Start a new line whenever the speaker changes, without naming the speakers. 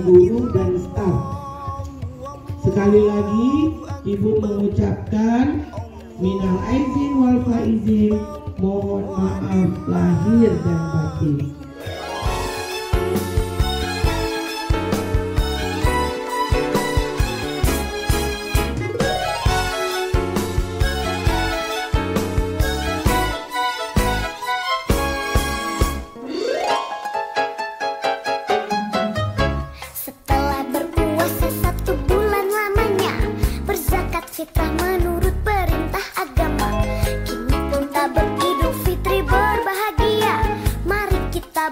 guru dan staf. Sekali lagi Ibu mengucapkan minal aizin wal faizin, mohon maaf lahir dan batin.
Fitrah menurut perintah agama, kini pun tak beridul fitri berbahagia. Mari kita